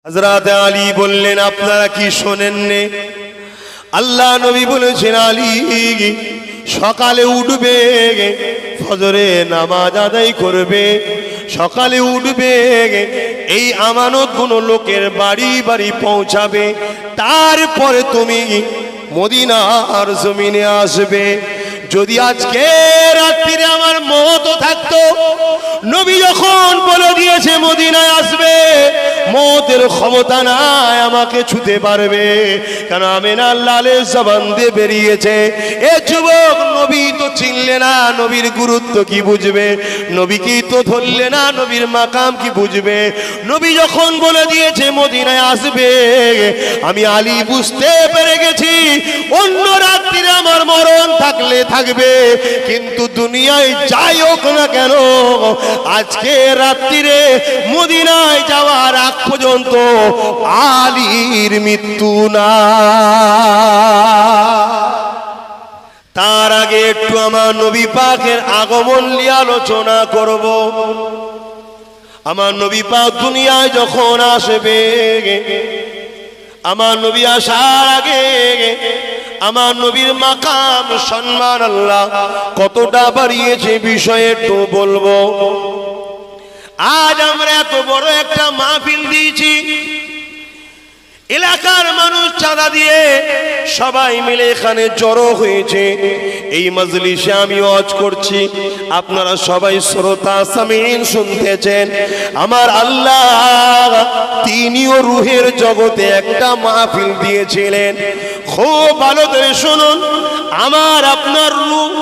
হযরত আলী বললেন, আপনারা কি শোনেননি? আল্লাহ নবী বলেছেন, আলী সকালে উঠবে, ফজরে নামাজ আদায় করবে, সকালে উঠবে, এই আমানতগুলো লোকের বাড়ি বাড়ি পৌঁছাবে, তারপরে তুমি মদিনার জমিনে আসবে। যদি আজকে রাত্রিরে আমার মওত থাকতো, নবী যখন বলে দিয়েছে মদিনায় আসবে, মওতের ক্ষমতা নাই আমাকে ছুতে পারবে, কারণ আমিনা লালের জবান দিয়ে বেরিয়েছে। এ যুবক, নবী তো চিনলে না, নবীর গুরুত্ব কি বুঝবে? নবীকে তো ধরলে না, নবীর মাকাম কি বুঝবে? নবী যখন বলে দিয়েছে মদিনায় আসবে, আমি আলী বুঝতে পেরে গেছি অন্য রাত্রিরে আমার মরণ থাকলে থাকবে, কিন্তু দুনিয়ায় যাই হোক না কেন, আজকে রাত্রিরে মদিনায় যাওয়ার আগ পর্যন্ত আলীর মৃত্যু না। তার আগে একটু আমার নবী পাকের আগমন নিয়ে আলোচনা করব। আমার নবী পাক দুনিয়ায় যখন আসবে, আমার নবী আসার আগে আমার নবীর মাকাম সম্মান আল্লাহ কতটা বাড়িয়েছে বিষয়ে একটু বলবো। আজ আমরা এত বড় একটা মাহফিল দিয়েছি, এলাকার মানুষ চাঁদা দিয়ে সবাই মিলে এখানে জড়ো হয়েছে। এই মজলিসে আমি ওয়াজ করছি, আপনারা সবাই শ্রোতা সামিন শুনতেছেন। আমার আল্লাহ তিনিও রুহের জগতে একটা মাহফিল দিয়েছিলেন। খুব ভালো করে শুনুন, আমার আপনার রূহ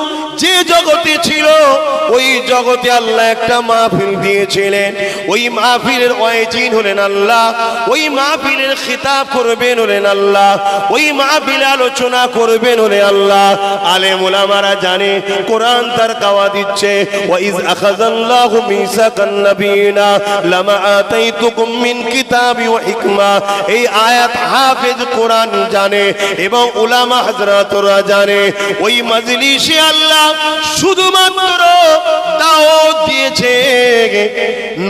যে জগতে ছিল, ওই জগতে আল্লাহ একটা মাহফিল দিয়েছিলেন। ওই মাহফিলের ওয়াজিন হলেন আল্লাহ, ওই মাহফিলের খিতাব করবেন হলেন আল্লাহ, ওই মাহফিলে আলোচনা করবেন হলেন আল্লাহ। আলেম ওলামারা জানে, কোরআন তার কাওয়া দিচ্ছে, ওয়াইজ আখাযাল্লাহু মিসাকান নাবিয়িনা লামা আতাইতুকুম মিন কিতাবি ওয়া হিকমা। এই আয়াত হাফেজ কোরআন জানে এবং উলামা হযরতরা জানে। ওই মজলিসে আল্লাহ শুধুমাত্র দাওয়াত দিয়েছে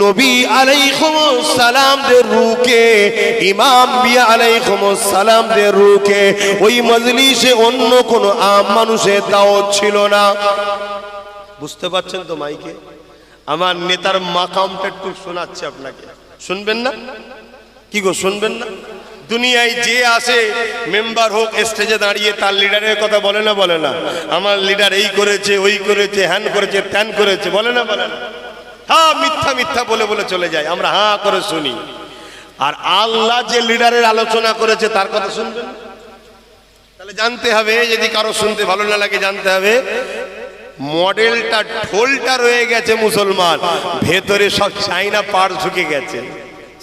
নবী আলাইহিস সালামদের রূহকে, ইমাম বিয়া আলাইহিস সালামদের রূহকে। ওই মজলিসে অন্য কোনো আম মানুষের দাওয়াত ছিল না। বুঝতে পারছেন তো? মাইকে আমার নেতার মাকামটা একটু শোনাচ্ছে আপনাকে, শুনবেন না? কি গো, শুনবেন না? দুনিয়ায় যে আসে মেম্বার হোক, স্টেজে দাঁড়িয়ে তার লিডারের কথা বলে না? বলে না? আমার লিডার এই করেছে, ওই করেছে, হ্যান করেছে, ত্যান করেছে, বলে না? বলে না? হ্যাঁ, মিথ্যা মিথ্যা বলে বলে চলে যায়, আমরা হ্যাঁ করে শুনি। আর আল্লাহ যে লিডারের আলোচনা করেছে তার কথা শুনবেন? তাহলে জানতে হবে, যদি কারো শুনতে ভালো না লাগে জানতে হবে, মডেলটা ঢোলটা রয়ে গেছে মুসলমান, ভেতরে সব চাইনা পার্টস ঢুকে গেছে,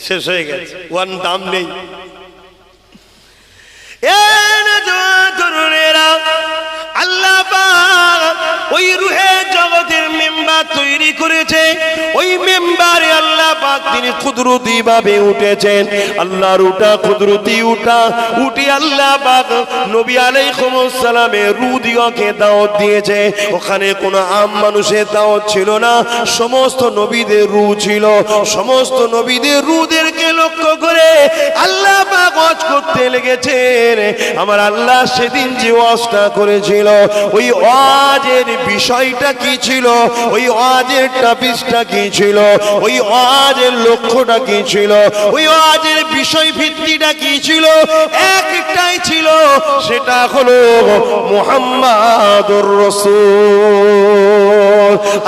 শেষ হয়ে গেছে, ওয়ান দাম নেই। আল্লাহ পাক ওই রুহের জগতের মেম্বার তৈরি করেছে। ওই মেম্বারে আল্লাহ পাক তিনি কুদরতি ভাবে উঠেছেন। আল্লাহর উঠা কুদরতি উঠে আল্লাহ পাক নবী আলাইহিস সালামের রূহ দিগকে দাওয়াত দিয়েছে। ওখানে কোনো আম মানুষের দাওয়াত ছিল না, সমস্ত নবীদের রূহ ছিল। সমস্ত নবীদের রূহদেরকে লক্ষ্য করে আল্লাহ পাক ওয়াজ করতে লেগেছেন। আমার আল্লাহ সেদিন যে ওয়াজটা করেছিল, ওই ওয়াজের বিষয়টা কি ছিল, ওই ওয়াজের টপিকটা কি ছিল, ওই ওয়াজের লক্ষ্যটা কি ছিল, ওই ওয়াজের বিষয় ভিত্তিটা কি ছিল, একটাই ছিল, সেটা হলো মুহাম্মাদুর রাসূল।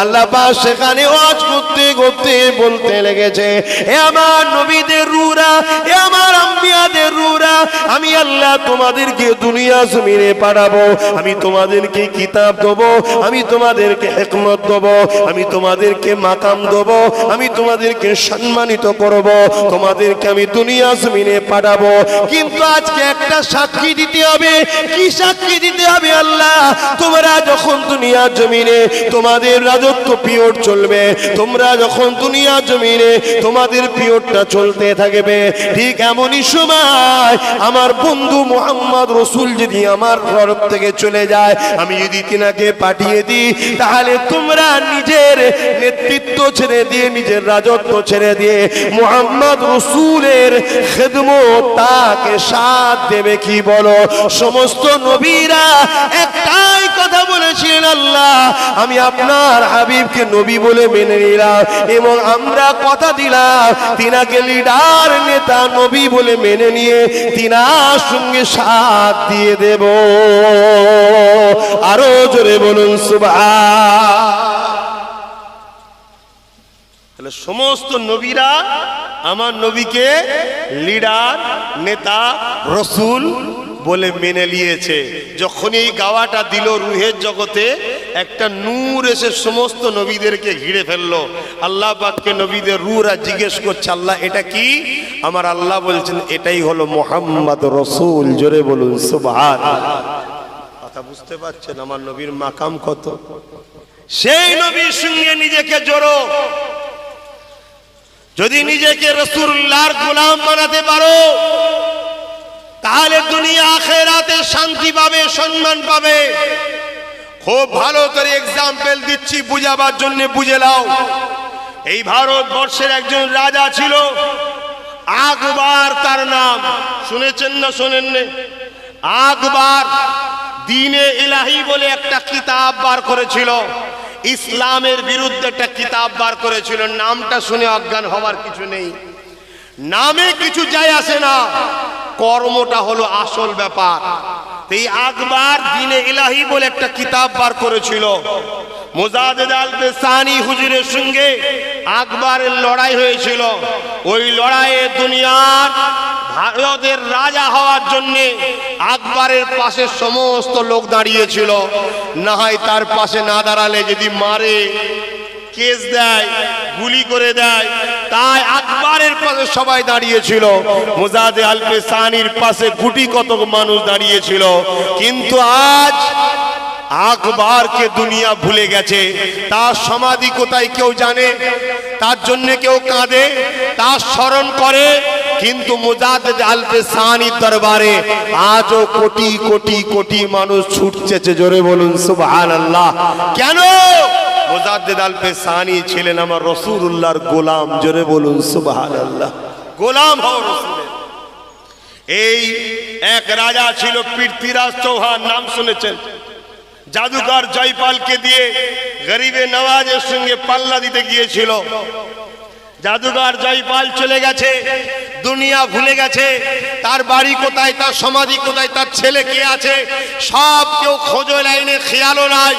আল্লাহ পাক সেখানে ওয়াজ করতে করতে বলতে লেগেছে, এ আমার নবীদের রূহরা, এ আমার আম্বিয়াদের রূহরা, আমি আল্লাহ তোমাদেরকে দুনিয়া জমিনে পাঠাবো, আমি তোমাদেরকে কিতাব দেবো, আমি তোমাদেরকে হিকমত দেবো, আমি তোমাদেরকে মাকাম দেবো, আমি তোমাদেরকে সম্মানিত করব, তোমাদেরকে আমি দুনিয়া জমিনে পাঠাবো। কিন্তু আজকে একটা সাক্ষী দিতে হবে। কি সাক্ষী দিতে হবে? আল্লাহ, তোমরা যখন দুনিয়া জমিনে তোমাদের রাজত্ব পিরিয়ড চলবে, তোমরা যখন দুনিয়া জমিনে তোমাদের পিরিয়ডটা চলতে থাকবে, ঠিক এমনই সময় আমার বন্ধু মুহাম্মদ রসুল যদি আমার ঘর থেকে চলে যায়, আমি যদি তিনাকে পাঠিয়ে দিই, তাহলে তোমরা নিজের নেতৃত্ব ছেড়ে দিয়ে, নিজের রাজত্ব ছেড়ে দিয়ে মুহাম্মদ রসুলের খেদমত তাকে সাথ দেবে কি বলো? সমস্ত নবীরা একটাই কথা বলেছিলেন, আল্লাহ আমি আপনার হাবিবকে নবী বলে মেনে নিলাম এবং আমরা কথা দিলাম তিনাকে লিডার নেতা নবী বলে মেনে নিয়ে তিনার সঙ্গে সাথ দিয়ে দেব। আরো জোরে বলুন সুবহান। তাহলে সমস্ত নবীরা আমার নবীকে লিডার নেতা রসুল বলে মেনে নিয়েছে। যখন এই গাওয়াটা দিল রুহের জগতে, একটা নূর এসে সমস্ত নবীদেরকে ঘিরে ফেললো। আল্লাহ পাককে নবীদের রূহরা জিজ্ঞেস করছে, আল্লাহ এটা কি? আমার আল্লাহ বলছেন এটাই হলো মুহাম্মদ রসুল। জোরে বলুন সুবহান। কথা বুঝতে পারছেন আমার নবীর মাকাম কত? সেই নবীর সঙ্গে নিজেকে জড়ো। যদি নিজেকে রাসূলুল্লাহর গোলাম বানাতে পারো, তাহলে দুনিয়া আখিরাতে শান্তি পাবে, সম্মান পাবে। খুব ভালো করে এক্সাম্পল দিচ্ছি বুঝাবার জন্য, বুঝে নাও। এই ভারতবর্ষের একজন রাজা ছিল, আকবর তার নাম। শুনেছেন না শোনেননি? আকবর দ্বীনে ইলাহি বলে একটা কিতাব বার করেছিল, ইসলামের বিরুদ্ধে একটা কিতাব বার করেছিল। নামটা শুনে অজ্ঞান হওয়ার কিছু নেই, নামে কিছু যায় আসে না, কর্মটা হলো আসল ব্যাপার। এই আকবর দ্বীনে ইলাহি বলে একটা কিতাব বার করেছিল। মুজাদ্দেদ আল-বেসানি হুজুরের সঙ্গে আকবরের লড়াই হয়েছিল। ওই লড়াইয়ে দুনিয়ার ভারতের রাজা হওয়ার জন্য আকবরের পাশে সমস্ত লোক দাঁড়িয়েছিল। না হয় তার পাশে না দাঁড়ালে যদি মারে, কেস দেয়, গুলি করে দেয়, তাই আকবরের পাশে সবাই দাঁড়িয়েছিল। মুজাদ্দেদ আল-বেসানির পাশে গুটি কত মানুষ দাঁড়িয়েছিল। কিন্তু আজ আকবরকে দুনিয়া ভুলে গেছে। তার সমাধি কোথায় কেউ জানে? তার জন্য কেউ কাঁদে, তার স্মরণ করে। কিন্তু মুজাদ্দেদ আল-বেসানির দরবারে আজও কোটি কোটি কোটি মানুষ ছুটছে। জোরে বলুন সুবহানাল্লাহ। কেন? মুজাদ্দেদ আল-বেসানি ছিলেন আমার রাসূলুল্লাহর গোলাম। জোরে বলুন সুবহানাল্লাহ। গোলাম হও রাসূলের। এই এক রাজা ছিল পৃথ্বীরাজ চৌহান, নাম শুনেছেন? জাদুকর জয়পালকে দিয়ে গরিবে নওয়াজের সঙ্গে পাল্লা দিতে গিয়েছিল। জাদুকর জয়পাল চলে গেছে, দুনিয়া ভুলে গেছে। তার বাড়ি কোথায়, তার সমাধি কোথায়, তার ছেলে কে আছে, সব কেউ খোঁজো লাইনে, খেয়ালও নাই।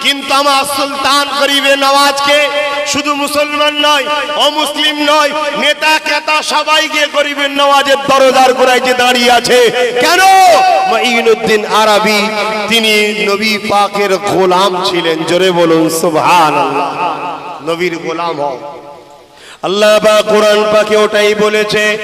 কিন্তু আমার সুলতান গরিবে নওয়াজকে শুধু মুসলমান নয়, অমুসলিম নয়, নেতা কেতা সবাই গিয়ে গরিবের নওয়াজের দরজার গোড়ায় যে দাঁড়িয়ে আছে। কেন? মুঈনুদ্দিন আরবি তিনি নবী পাকের গোলাম ছিলেন। জোরে বলুন সুবহানাল্লাহ। নবীর গোলাম হও। আল্লাহ পাক কোরআন পাকে ওটাই বলেছে,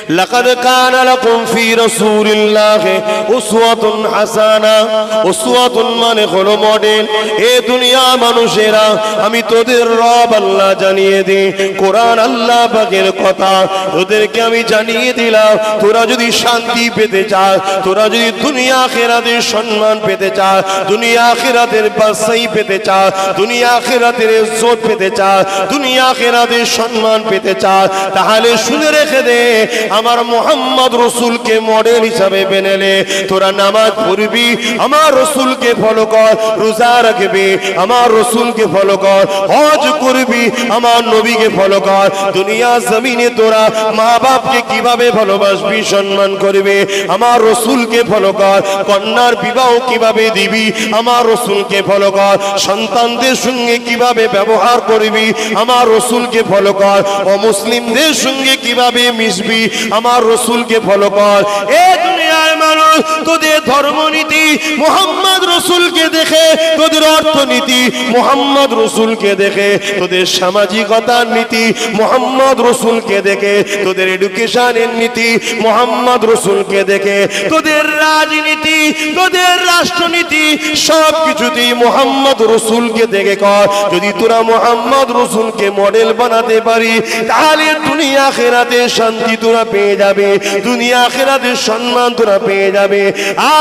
লাকাদ কানা লাকুম ফি রাসূলিল্লাহি উসওয়াতুন হাসানা। উসওয়াতুন মানে হলো মডেল। এ দুনিয়া মানুষেরা, আমি তোদের রব আল্লাহ জানিয়ে দিই, কোরআন আল্লাহ পাকের কথা তোদেরকে আমি জানিয়ে দিলাম। তোরা যদি শান্তি পেতে চাস, তোরা যদি দুনিয়া আখিরাতের সম্মান পেতে চাস, দুনিয়া আখিরাতের বাদশাহী পেতে চাস, দুনিয়া আখিরাতের ইজ্জত পেতে চাস, দুনিয়া আখিরাতের সম্মান পেতে চাস, তাহলে শুনে রেখে দে, আমার মুহাম্মদ রসুলকে মডেল হিসাবে মেনে নে। তোরা নামাজ পড়বি, আমার রসুলকে ফলো কর। রোজা রাখবি, আমার রসুলকে ফলো কর। হজ করবি, আমার নবীকে ফলো কর। দুনিয়া জমিনে তোরা মা বাপকে কিভাবে ভালোবাসবি, সম্মান করবি, আমার রসুলকে ফলো কর। কন্যার বিবাহ কিভাবে দিবি, আমার রসুলকে ফলো কর। সন্তানদের সঙ্গে কিভাবে ব্যবহার করবি, আমার রসুলকে ফলো কর। অমুসলিমদের সঙ্গে কিভাবে মিশবি, আমার রসুলকে ফলো কর। এ দুনিয়ার মানুষ মানুষ তোদের ধর্মনীতি মুহাম্মদ রসুলকে দেখে, তোদের অর্থনীতি মুহাম্মদ রসুলকে দেখে, তোদের সামাজিকতার নীতি মুহাম্মদ রসুলকে দেখে, তোদের এডুকেশনের নীতি মুহাম্মদ রসুলকে দেখে, তোদের রাজনীতি, তোদের রাষ্ট্রনীতি সব কিছুতেই মুহাম্মদ রসুলকে দেখে কর। যদি তোরা মুহাম্মদ রসুলকে মডেল বানাতে পারি, তাহলে দুনিয়া আখিরাতে শান্তি তোরা পেয়ে যাবে, দুনিয়া আখিরাতে সম্মান তোরা পেয়ে যাবে।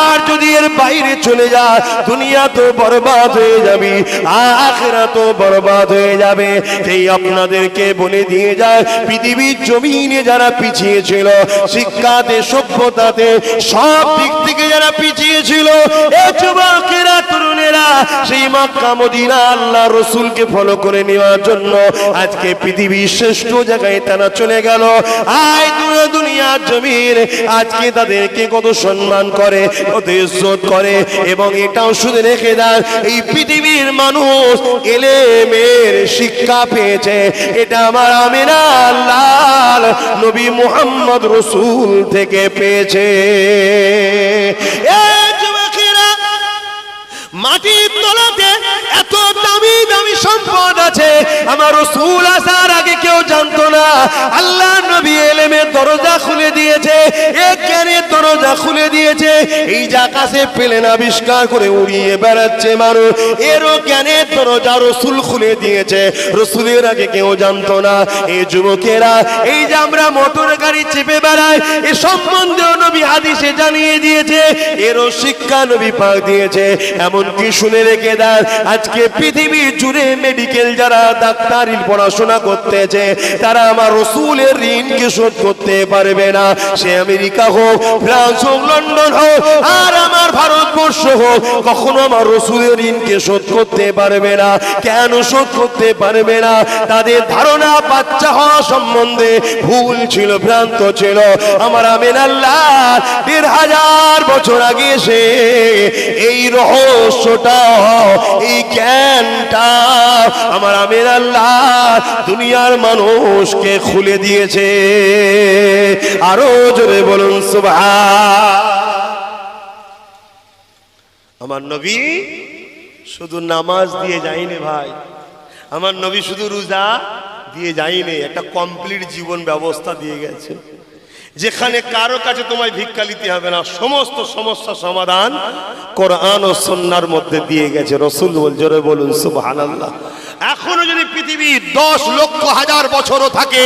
আর যদি এর বাইরে চলে যা, দুনিয়া তো বরবাদ হয়ে যাবে, আখিরাত তো বরবাদ হয়ে যাবে। এই আপনাদেরকে বলে দিয়ে যায়, পৃথিবীর জমিনে যারা পিছিয়ে ছিল, শিক্ষাতে, সভ্যতাতে, সব দিক থেকে যারা পিছিয়ে ছিল, এই যুবকেরা, তরুণেরা সেই মক্কা মদিনা আল্লাহ রসুলকে ফলো করে নেওয়ার জন্য আজকে পৃথিবীর শ্রেষ্ঠ জায়গায় তারা চলে গেল। আয় দুনিয়ার জমিন আজকে তাদেরকে কত সম্মান করে, কত ইজ্জত করে। এবং এটাও শুনে রেখে দেন, এই পৃথিবীর মানুষ এলেমের শিক্ষা পেয়েছে, এটা আমার আমিনা লাল নবী মুহাম্মদ রসুল থেকে পেয়েছে। মাটির তলাতে এত দামি দামি সম্পদ আছে, আমার রাসূল আসার আগে কেউ জানতো না। আল্লাহ নবী ইলমের দরজা খুলে দিয়েছে, এক জ্ঞানের দরজা খুলে দিয়েছে। এই যে আকাশে প্লেন আবিষ্কার করে উড়িয়ে বেড়াচ্ছে মানুষ, এরও জ্ঞানের দরজা রাসূল খুলে দিয়েছে, রাসূলের আগে কেউ জানতো না। এই যুবকেরা, এই যে আমরা মোটর গাড়ি চেপে বেড়াই, এ সম্বন্ধেও নবী হাদিসে জানিয়ে দিয়েছে, এরও শিক্ষা নবী পাক দিয়েছে। এমন কি শুনে রেখে দেন, আজকে পৃথিবী জুড়ে মেডিকেল যারা ডাক্তারি পড়াশোনা করতেছে, তারা আমার রসুলের ঋণকে শোধ করতে পারবে না। সে আমেরিকা হোক, ফ্রান্স হোক, লন্ডন হোক, আর আমার ভারতবর্ষ হোক, কখনো আমার রসুলের ঋণকে শোধ করতে পারবে না। কেন শোধ করতে পারবে না? তাদের ধারণা বাচ্চা হওয়া সম্বন্ধে ভুল ছিল, ভ্রান্ত ছিল। আমার আমিনাল্লাহ ১৫০০ বছর আগে এসে এই রহস্যটা, এই জ্ঞানটা আমার আমিনাল্লাহ দুনিয়ার মানুষকে খুলে দিয়েছে। আরো জোরে বলুন সুবহান। আমার নবী শুধু নামাজ দিয়ে যায়নি ভাই, আমার নবী শুধু রোজা দিয়ে যায়নি, একটা কমপ্লিট জীবন ব্যবস্থা দিয়ে গেছে, যেখানে কারো কাছে তোমায় ভিক্ষা নিতে হবে না, সমস্ত সমস্যা সমাধান কোরআন ও সুন্নাহর মধ্যে দিয়ে গেছে। রাসূল জোরে বলুন সুবহানাল্লাহ। এখনো যদি পৃথিবী 10 লক্ষ হাজার বছরও থাকে,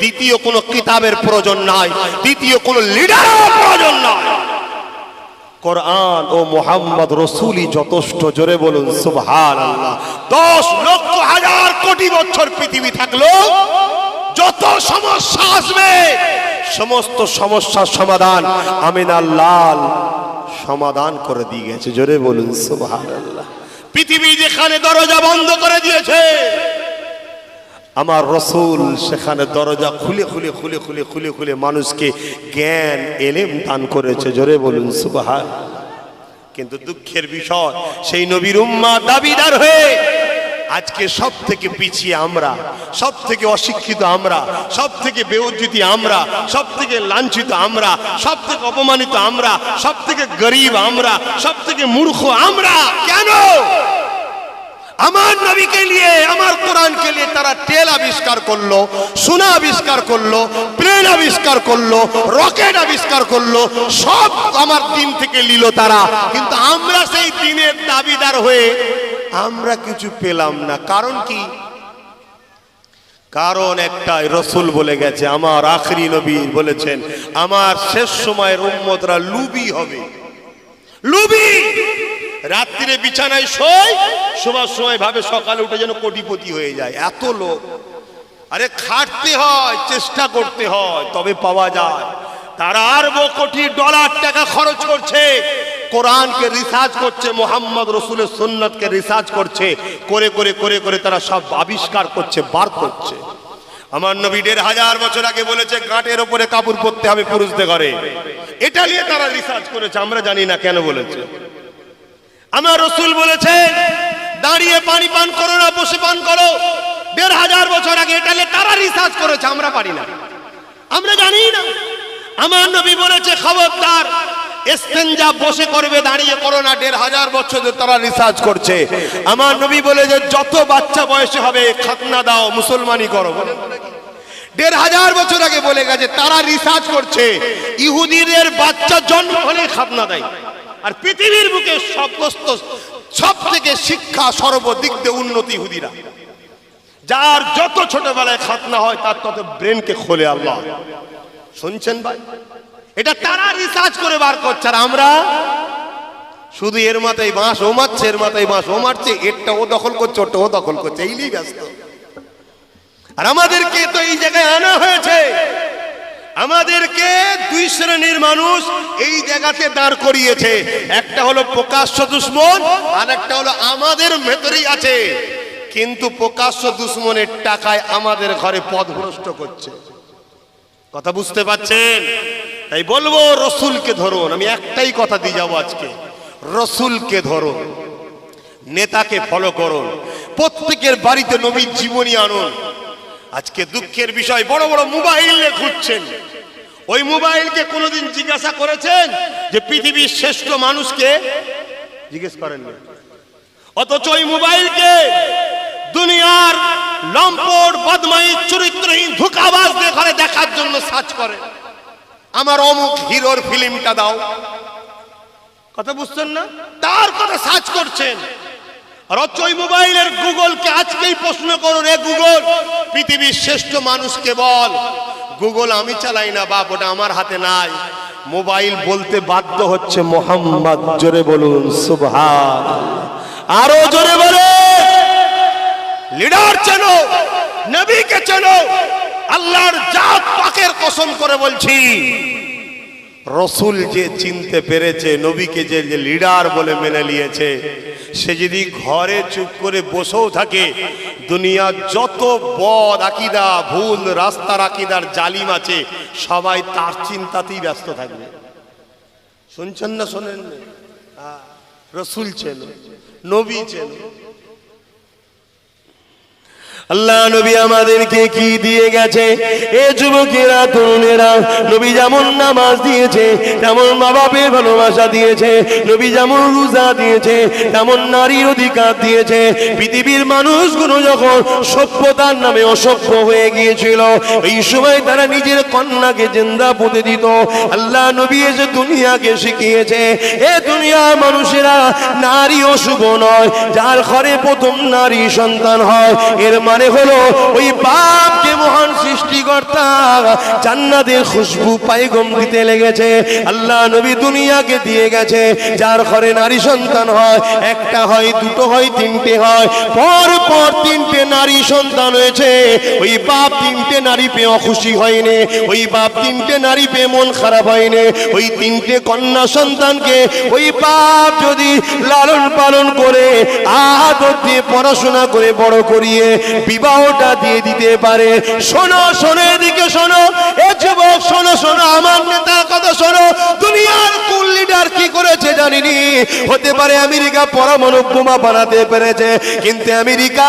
দ্বিতীয় কোনো কিতাবের প্রয়োজন নাই, দ্বিতীয় কোনো লিডারের প্রয়োজন নাই, কোরআন ও মুহাম্মদ রাসূলই যথেষ্ট। জোরে বলুন সুবহানাল্লাহ। 10 লক্ষ হাজার কোটি বছর পৃথিবী থাকলো, যত সমস্যা আসবে সমস্ত সমস্যার সমাধান আমিনাল্লাহ সমাধান করে দিয়ে গেছে। জোরে বলুন সুবহানাল্লাহ। পৃথিবী যেখানে দরজা বন্ধ করে দিয়েছে, আমার রাসূল সেখানে দরজা খুলে খুলে খুলে খুলে খুলে খুলে মানুষকে জ্ঞান এলেম দান করেছে। জোরে বলুন সুবহানাল্লাহ। কিন্তু দুঃখের বিষয়, সেই নবীর উম্মাহ দাবিদার হয়ে আজকে সব থেকে পিছিয়ে আমরা, সব থেকে অশিক্ষিত আমরা, সব থেকে বেউজ্জতি আমরা, সব থেকে লাঞ্ছিত আমরা, সব থেকে অপমানিত আমরা, সব থেকে গরিব আমরা, সব থেকে মূর্খ আমরা। কেন? আমার নবীকে নিয়ে, আমার কোরআনকে নিয়ে তারা তেল আবিষ্কার করলো, সোনা আবিষ্কার করলো, প্লেন আবিষ্কার করলো, রকেট আবিষ্কার করলো, সব আমার দিন থেকে নিল তারা। কিন্তু আমরা সেই দিনের দাবিদার হয়ে আমরা কিছু পেলাম না। কারণ কি? কারণ একটাই, রাসূল বলে গেছে, আমার আখরি নবী বলেছেন, আমার শেষ সময়ের উম্মতরা লুবি হবে। লুবি, রাত্রিরে বিছানায় শোবার সময় ভাবে সকালে উঠে যেন কোটিপতি হয়ে যায়, এত লোক। আরে খাটতে হয়, চেষ্টা করতে হয়, তবে পাওয়া যায়। তারা আরব কোটি ডলার টাকা খরচ করছে, কোরআনকে রিসার্চ করছে, মুহাম্মদ রাসূলের সুন্নাতকে রিসার্চ করছে, করে করে করে করে তারা সব আবিষ্কার করছে, বার করছে। আমার নবী ১৫০০ বছর আগে বলেছে গাঁটের ওপরে কাপড় পরতে হবে পুরুষদের ঘরে, এটা নিয়ে তারা রিসার্চ করেছে, আমরা জানি না কেন বলেছে। আমার রাসূল বলেছে দাঁড়িয়ে পানি পান করো না, বসে পান করো, ১৫০০ বছর আগে এটা নিয়ে তারা রিসার্চ করেছে, আমরা পারি না, আমরা জানি না। আমার নবী বলেছে খবরদার ইস্তেঞ্জা বসে করবে, দাঁড়িয়ে করো না। 1500 বছর ধরে তারা রিসার্চ করছে। আমার নবী বলে যে যত বাচ্চা বয়সে হবে খাতনা দাও, মুসলমানি করো। 1500 বছর আগে বলে গেছে, তারা রিসার্চ করছে। ইহুদিদের বাচ্চা জন্ম হলে খাতনা দেয়। আর পৃথিবীর বুকে সব থেকে শিক্ষা সর্বদিক দিয়ে উন্নতি ইহুদিরা। যার যত ছোটবেলায় খাতনা হয় তার তত ব্রেনকে খোলে আল্লাহ। শুনছেন ভাই? এটা তারা রিসার্চ করে বার করছে। আর আমরা শুধু এর মাথায় বাঁশ ও মারছে, এর মাথায় বাঁশ ও মারছে, এরটা ও দখল করছে, ওটা ও দখল করছে, এই নিয়ে ব্যস্ত। আর আমাদেরকে তো এই জায়গায় আনা হয়েছে, আমাদেরকে দুই শ্রেণীর মানুষ এই জায়গাতে দাঁড় করিয়েছে। একটা হলো প্রকাশ্য দুশমন, আর একটা হলো আমাদের ভেতরেই আছে কিন্তু প্রকাশ্য দুশমনের টাকায় আমাদের ঘরে পথভ্রষ্ট করছে। কথা বুঝতে পারছেন? তাই বলবো রসুলকে ধরুন। আমি একটাই কথা দিয়ে যাবো আজকে, রসুলকে ধরুন, নেতাকে ফলো করুন, প্রত্যেকের বাড়িতে নবীর জীবনী আনুন। আজকে দুঃখের বিষয়, বড় বড় মোবাইল খুঁজছেন, ওই মোবাইলকে কোনোদিন জিজ্ঞাসা করেছেন যে পৃথিবীর শ্রেষ্ঠ মানুষকে? জিজ্ঞেস করেননি। অথচ ওই মোবাইলকে দুনিয়ার লম্পট বদমাইশ চরিত্রহীন ধোঁকাবাজ ঘরে দেখার জন্য সার্চ করে, আমার অমুক হিরোর ফিল্মটা দাও। কথা বুঝছেন না? তার কথা সার্চ করছেন। আর ওই মোবাইলের গুগলকে আজকেই প্রশ্ন করুন, রে গুগল পৃথিবীর শ্রেষ্ঠ মানুষকে বল। গুগল আমি চালাই না বাপ, ওটা আমার হাতে নাই। মোবাইল বলতে বাধ্য হচ্ছে মোহাম্মদ। জোরে বলুন সুবহানাল্লাহ, আরো জোরে বলে। লিডার চেনো, নবীকে চেনো। আল্লাহর জাত পাকের কসম করে বলছি, রসুল যে চিনতে পেরেছে, নবীকে যে লিডার বলে মেনে নিয়েছে, সে যদি ঘরে চুপ করে বসেও থাকে, দুনিয়ার যত বদ আকিদা, ভুল রাস্তার আকিদার জালিম আছে, সবাই তার চিন্তাতেই ব্যস্ত থাকবে। শুনছেন না? শোনেন না? রসুল চেন, নবী চেন। আল্লাহ নবী আমাদেরকে কি দিয়ে গেছে? এ যুবকেরা, তরুণেরা, নবী যেমন নামাজ দিয়েছে, তেমন মা বাপের ভালোবাসা দিয়েছে। নবী যেমন রোজা দিয়েছে, তেমন নারীর অধিকার দিয়েছে। পৃথিবীর মানুষগুলো যখন সভ্যতার নামে অসভ্য হয়ে গিয়েছিল, এই সময় তারা নিজের কন্যাকে জিন্দা পুঁতে দিত। আল্লাহ নবী এসে দুনিয়াকে শিখিয়েছে, এ দুনিয়ার মানুষেরা, নারী অশুভ নয়। যার ঘরে প্রথম নারী সন্তান হয়, এর মানে হলো ওই বাপকে মহান সৃষ্টিকর্তা জান্নাতের খুশবু পায়গম দিতে লেগেছে। আল্লাহ নবী দুনিয়াকে দিয়ে গেছে, যার ঘরে নারী সন্তান হয়, একটা হয়, দুটো হয়, তিনটে হয়, পর পর তিনটে নারী সন্তান হয়েছে। ওই বাপ তিনটে নারী পেয়ে অখুশি হয়নি, ওই বাপ তিনটে নারী পেয়ে মন খারাপ হয়নি। ওই তিনটে কন্যা সন্তানকে ওই বাপ যদি লালন পালন করে, আদর দিয়ে পড়াশোনা করে বড় করিয়ে বিবাহটা দিয়ে দিতে পারে। শোনো, শোনো, এদিকে শোনো, এ যুবক শোনো, শোনো, আমার নেতার কথা শোনো। দুনিয়ার কোন লিডার কি করেছে জানিনি। হতে পারে আমেরিকা পরমাণু বোমা বানাতে পেরেছে, কিন্তু আমেরিকা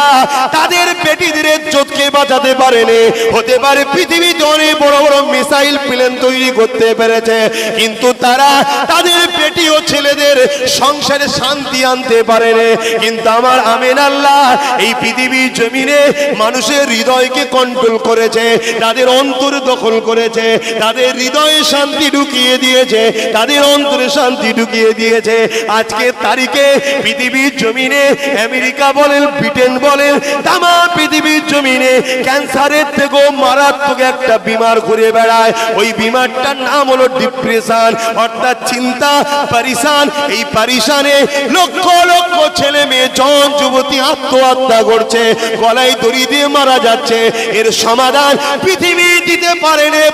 তাদের পেটিদের ইজ্জতকে বাঁচাতে পারেনি। হতে পারে পৃথিবীতে অনেক বড় বড় মিসাইল প্লেন তৈরি করতে পেরেছে, কিন্তু তারা তাদের পেটি ও ছেলেদের সংসারে শান্তি আনতে পারেনি। কিন্তু আমার আমিন আল্লাহ এই পৃথিবীর জমিনে মানুষের হৃদয়কে কন্ট্রোল করেছে, তাদের অন্তর দখল করেছে, তাদের হৃদয়ে শান্তি ঢুকিয়ে দিয়েছে, তাদের অন্তরে শান্তি ঢুকিয়ে দিয়েছে। আজকের তারিখে পৃথিবীর জমিনে আমেরিকা বলেন, ব্রিটেন বলেন, তামাম পৃথিবীর জমিনে ক্যান্সারের থেকেও মারাত্মক একটা বিমার ঘুরে বেড়ায়। ওই বিমারটার নাম হলো ডিপ্রেশন, অর্থাৎ চিন্তা, পরিশান। এই পরিশানে লক্ষ লক্ষ ছেলে মেয়ে, জন যুবতী আত্মহত্যা করছে, গলায় দড়ি দিয়ে মারা যাচ্ছে। এর সমাধান পৃথিবী দিতে পারেনি।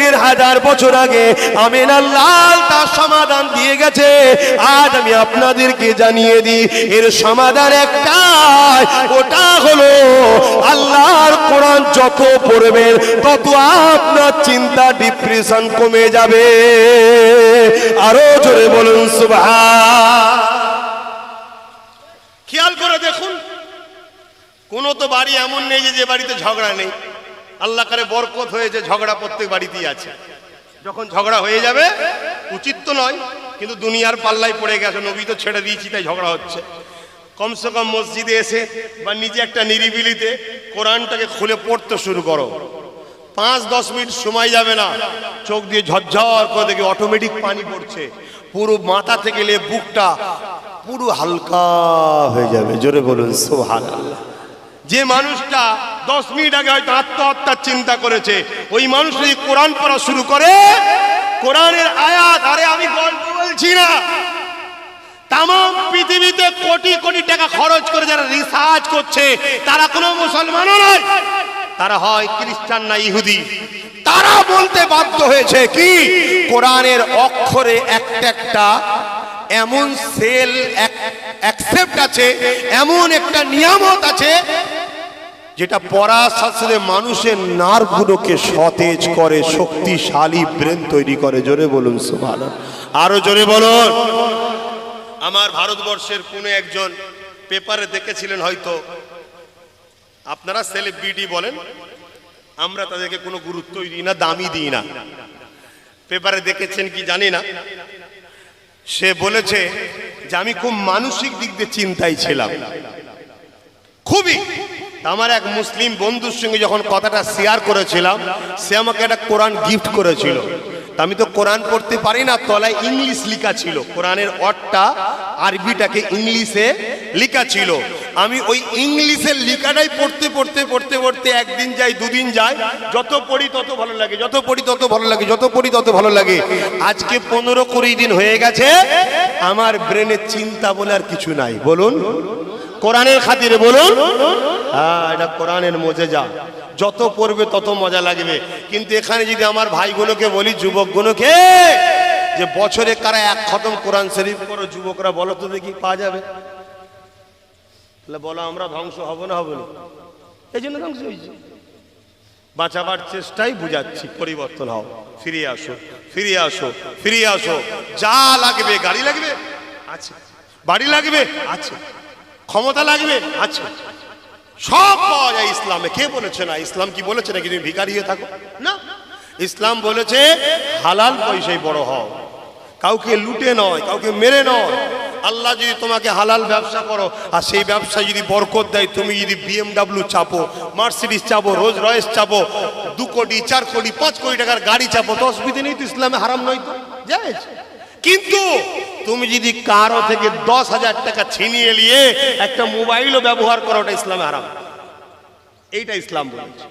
1500 বছর আগে আমিন আল্লাহ তার সমাধান দিয়ে গেছে। আজ আমি আপনাদেরকে জানিয়ে দিই, এর সমাধান একটাই, ওটা হলো আল্লাহর কোরআন যত পড়বেন তত আপনার চিন্তা, ডিপ্রেশন কমে যাবে। আরো জোরে বলুন সুবহান। খেয়াল করে দেখুন, কোন তো বাড়ি এমন নেই যে বাড়িতে ঝগড়া নেই। আল্লাহ করে বরকত হয়েছে, ঝগড়া প্রত্যেক বাড়িতেই আছে। যখন ঝগড়া হয়ে যাবে, উচিত তো নয়, কিন্তু দুনিয়ার পাল্লায় পড়ে গেছে, নবী তো ছেড়ে দিয়েছি তাই ঝগড়া হচ্ছে। কমসে কম মসজিদে এসে বা নিজে একটা নিরিবিলিতে কোরআনটাকে খুলে পড়তে শুরু করো। 5-10 মিনিট সময় যাবে না, চোখ দিয়ে ঝরঝর করে দেখে অটোমেটিক পানি পড়ছে, পুরো মাথা থেকে লে বুকটা পুরো হালকা হয়ে যাবে। জোরে বলুন সুবহানাল্লাহ। যে মানুষটা 10 মিনিট আগে হয়তো আত্মহত্যার চিন্তা করেছে, ওই মানুষ যদি কোরআন পড়া শুরু করে, কোরআনের আয়াত, আরে আমি গল্প বলছি না, তাম পৃথিবীতে কোটি কোটি টাকা খরচ করে যারা রিসার্চ করছে, তারা কোনো মুসলমানও নয়, তারা হয় খ্রিস্টান না ইহুদি। তারা বলতে বাধ্য হয়েছে কি, কোরআনের অক্ষরে একটা একটা এমন সেল অ্যাকসেপ্ট আছে, এমন একটা নিয়ামত আছে যেটা পড়ার সাথে মানুষের নার্ভগুলোকে সতেজ করে, শক্তিশালী ব্রেন তৈরি করে। জোরে বলুন সুবহানাল্লাহ, আরো জোরে বলুন। আমার ভারতবর্ষের কোনো একজন পেপারে দেখেছিলেন হয়তো, আপনারা সেলিব্রিটি বলেন, আমরা তাদেরকে কোনো গুরুত্বই দিই না, দামই দিই না। পেপারে দেখেছেন কি জানি না, সে বলেছে যে আমি খুব মানসিক দিক দিয়ে চিন্তায় ছিলাম, খুবই। আমার এক মুসলিম বন্ধুর সঙ্গে যখন কথাটা শেয়ার করেছিলাম, সে আমাকে একটা কোরআন গিফট করেছিল। আমি তো কোরআন পড়তে পারি না, তলায় ইংলিশ লেখা ছিল, কোরআনের অর্থটা আরবিটাকে ইংলিশে লেখা ছিল। আমি ওই ইংলিশের লেখাটাই পড়তে পড়তে পড়তে পড়তে একদিন যাই, দুদিন যায়, যত পড়ি তত ভালো লাগে, যত পড়ি তত ভালো লাগে, যত পড়ি তত ভালো লাগে। আজকে 15-20 দিন হয়ে গেছে, আমার ব্রেনে চিন্তা বলে আর কিছু নাই। বলুন কোরআনের খাতিরে বলুন। হ্যাঁ, এটা কোরআনের মজেজা, যত পড়বে তত মজা লাগবে। কিন্তু এখানে যদি আমার ভাইগুলোকে বলি, যুবকগুলোকে, যে বছরে কারা 1 খতম কোরআন শরীফ করো, যুবকরা বলো তো দেখি, পাওয়া যাবে? বলো আমরা ধ্বংস হব না, হব না? এই জন্য ধ্বংস হয়েছে। বাঁচাবার চেষ্টাই বুঝাচ্ছি, পরিবর্তন হও, ফিরে আসো, ফিরে আসো, ফিরে আসো। যা লাগবে, গাড়ি লাগবে আছে, বাড়ি লাগবে আছে, ক্ষমতা লাগবে আছে, সব পাওয়া যায় ইসলামে। কে বলেছে না? ইসলাম কি বলেছে নাকি তুমি ভিখারি হয়ে থাকো? না, ইসলাম বলেছে হালাল পয়সায় বড় হও, কাউকে লুটে নয়, কাউকে মেরে নয়। আল্লাহ যদি তোমাকে হালাল ব্যবসা করো, আর সেই ব্যবসা যদি বরকত দেয়, তুমি যদি BMW চাপো, মার্সিডিস চাপো, রোজ রয়েস চাপো, 2 কোটি 4 কোটি 5 কোটি টাকার গাড়ি চাপো, তো অসুবিধা নেই, তো ইসলামে হারাম নয়, তো জায়েজ। কিন্তু তুমি যদি কারো থেকে 10,000 টাকা ছিনিয়ে নিয়ে একটা মোবাইলও ব্যবহার করো, ওটা ইসলামে হারাম। এইটা ইসলাম বলেছে।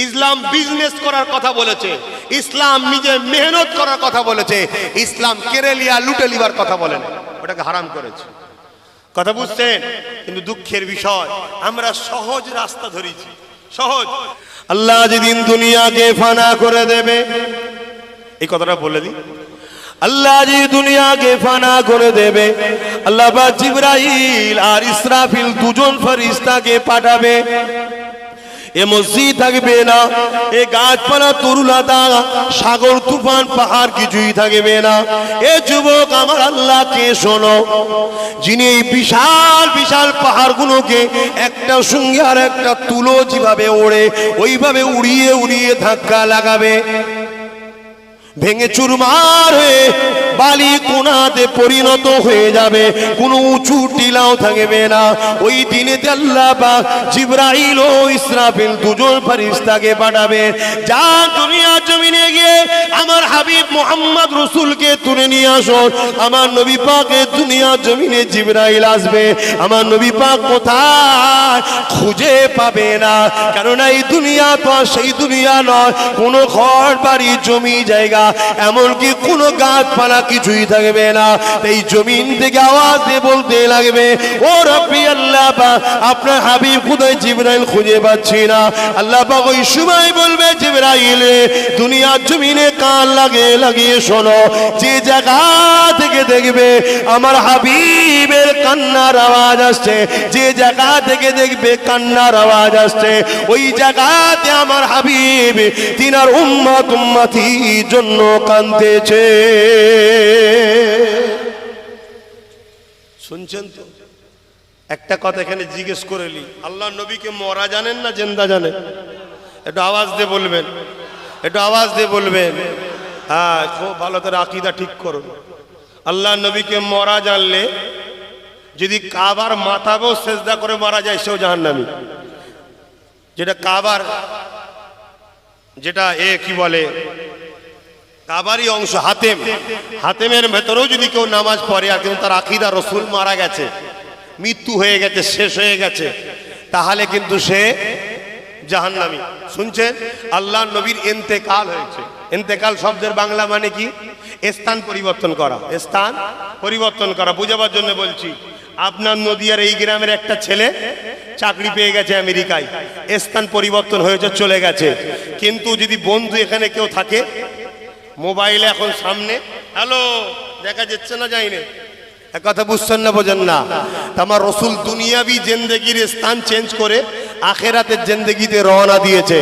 ইসলাম বিজনেস করার কথা বলেছে, ইসলাম নিজে মেহনত করার কথা বলেছে, ইসলাম কেড়ে লিয়া লুটে লিবার কথা বলেন, ওটাকে হারাম করেছে। কথা বুঝছেন? কিন্তু দুঃখের বিষয়, আমরা সহজ রাস্তা ধরেছি, সহজ। আল্লাহ যেদিন দুনিয়াকে ফানা করে দেবে, এই কথাটা বলে দিই, আল্লাহ যে দুনিয়াকে ফানা করে দেবে, আল্লাহ পাক জিবরাইল আর ইসরাফিল দুজন ফেরেশতাকে পাঠাবে। এ মসজিদ থাকবে না, এ গাছপালা তরুলতা, সাগর তুফান পাহাড় কিছুই থাকবে না। এ যুবক আমার আল্লাহকে শোনো, যিনি এই বিশাল বিশাল পাহাড়গুলোকে একটা সঙ্গে আর একটা তুলো যেভাবে ওড়ে, ওইভাবে উড়িয়ে উড়িয়ে ধাক্কা লাগাবে, ভেঙে চুরমার হয়ে বালি কোনাতে পরিণত হয়ে যাবে, কোনো উঁচু টিলাও থাকবে না। ওই দিনেতে আল্লাহ পাক জিবরাইল ও ইসরাফিল দুজন ফেরেশতাকে পাঠাবে, যা দুনিয়া জমিনে গিয়ে আমার হাবিব মুহাম্মদ রাসূলকে তুলে নিয়ে আসো। আমার নবী পাকের দুনিয়া জমিনে জিবরাইল আসবে, আমার নবী পাক কোথায় খুঁজে পাবে না, কেননা এই দুনিয়া তো সেই দুনিয়া নয়, কোনো ঘর বাড়ি জমি জায়গা এমনকি কোনো গাছপালা কিছুই থাকবে না। এই জমিন থেকে আওয়াজ দিয়ে বলতে লাগবে, ও রব্বি আল্লাহ পাক, আপনার হাবিব কোথায়? জিবরাইল খুঁজে পাচ্ছি না। আল্লাহ পাক ওই সময় বলবে, জিবরাইল দুনিয়ার জমিনে কান লাগিয়ে শোনো, যে জায়গা থেকে দেখবে আমার হাবিবের কান্নার আওয়াজ আসছে, যে জায়গা থেকে দেখবে কান্নার আওয়াজ আসছে, ওই জায়গাতে আমার হাবিব তিনার উম্মতির জন্য কাঁদতেছে। শুনছেন তো? একটা কথা এখানে জিজ্ঞেস করে নি, আল্লাহ নবীকে মরা জানেন না জিন্দা জানেন? একটু আওয়াজ দিয়ে বলবেন, একটু আওয়াজ দিয়ে বলবেন। হ্যাঁ, খুব ভালো করে আকীদা ঠিক করুন। আল্লাহ নবীকে মরা জানলে যদি কাবার মাথাবেও সেজদা করে মারা যায় সেও জাহান্নামী। যেটা কাবার, যেটা কি বলে, কাবারই অংশ হাতেম, হাতেমের ভেতরেও যদি কেউ নামাজ পড়ে আর কিন্তু তার আকীদা রসুল মারা গেছে, মৃত্যু হয়ে গেছে, শেষ হয়ে গেছে, তাহলে কিন্তু সে জাহান্নামী। শুনছেন, আল্লাহ নবীর ইন্তেকাল হয়েছে। ইন্তেকাল শব্দের বাংলা মানে কি? স্থান পরিবর্তন করা। স্থান পরিবর্তন করা বোঝাবার জন্য বলছি। আপনার নদিয়ার এই গ্রামের একটা ছেলে চাকরি পেয়ে গেছে আমেরিকায়, স্থান পরিবর্তন হয়েছে, চলে গেছে। কিন্তু যদি বন্ধু এখানে কেউ থাকে, মোবাইলে এখন সামনে হ্যালো দেখা যাচ্ছে না, যায়নি, এক কথা বুঝছেন না, বোঝেন না? আমার রসুল দুনিয়াবি জিন্দেগির স্থান চেঞ্জ করে আখেরাতের জিন্দেগিতে রওনা দিয়েছে।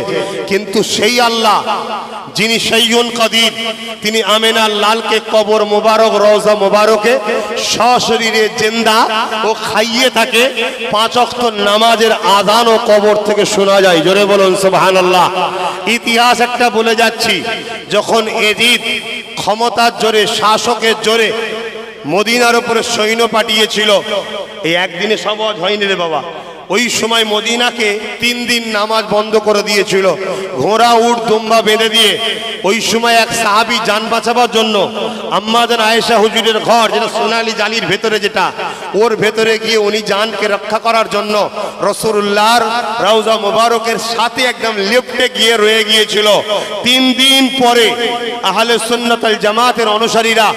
কিন্তু সেই আল্লাহ যিনি শাইউন কাদির, তিনি আমেনার লালকে কবর মোবারক, রওজা মোবারকে সশরীরে জিন্দা ও খাইয়ে থাকে। 5 ওয়াক্ত নামাজের আযান ও কবর থেকে শোনা যায়। জোরে বলুন সুবহানাল্লাহ। ইতিহাস একটা বলে যাচ্ছি, যখন এজিদ ক্ষমতার জোরে, শাসকের জোরে মদিনার উপরে সৈন্য পাঠিয়েছিল, এই একদিনে সব হয়নি রে বাবা। ওই সময় মদিনাকে 3 দিন নামাজ বন্ধ করে দিয়েছিল, ঘোড়া উট দুম্বা বেঁধে দিয়ে। ওই সময় এক সাহাবী জান বাঁচাবার জন্য আম্মাজান আয়েশা হুজুরের ঘর, যেটা সোনালী জালির ভেতরে, যেটা ওর ভেতরে গিয়ে উনি জানকে রক্ষা করার জন্য রাসূলুল্লাহর রওজা মোবারকের সাথে একদম লেপ্টে গিয়ে রয়ে গিয়েছিল। 3 দিন পরে আহলে সুন্নাত ওয়াল জামাতের অনুসারীরা